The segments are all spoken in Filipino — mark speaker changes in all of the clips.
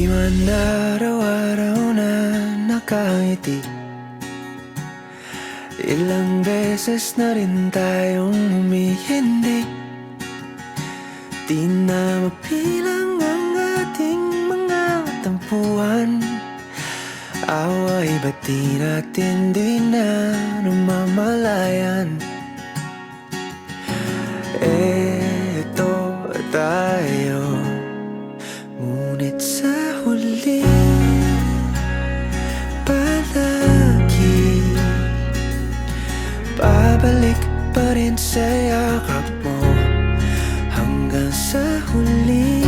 Speaker 1: Di man araw-araw na nakangiti, ilang beses na rin tayong humihindi. Di na mapilang ang ating mga tampuhan. Away ba't di natin di na namamalayan? Eto tayo, ngunit sa huli palagi babalik pa rin sa yakap mo. Hanggang sa huli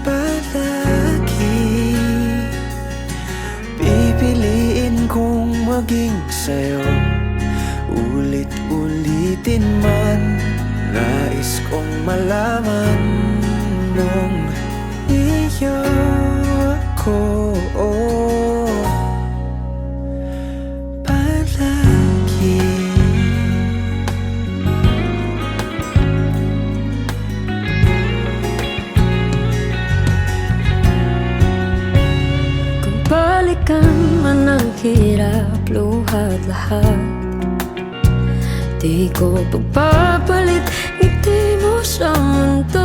Speaker 1: palagi pipiliin kong maging sa'yo. Ulit-ulitin man, nais kong malaman mong iyo ako palagi.
Speaker 2: Kung balikan man ang hirap, luha't lahat, di ko pagpapalit ngiti mo sa mundo.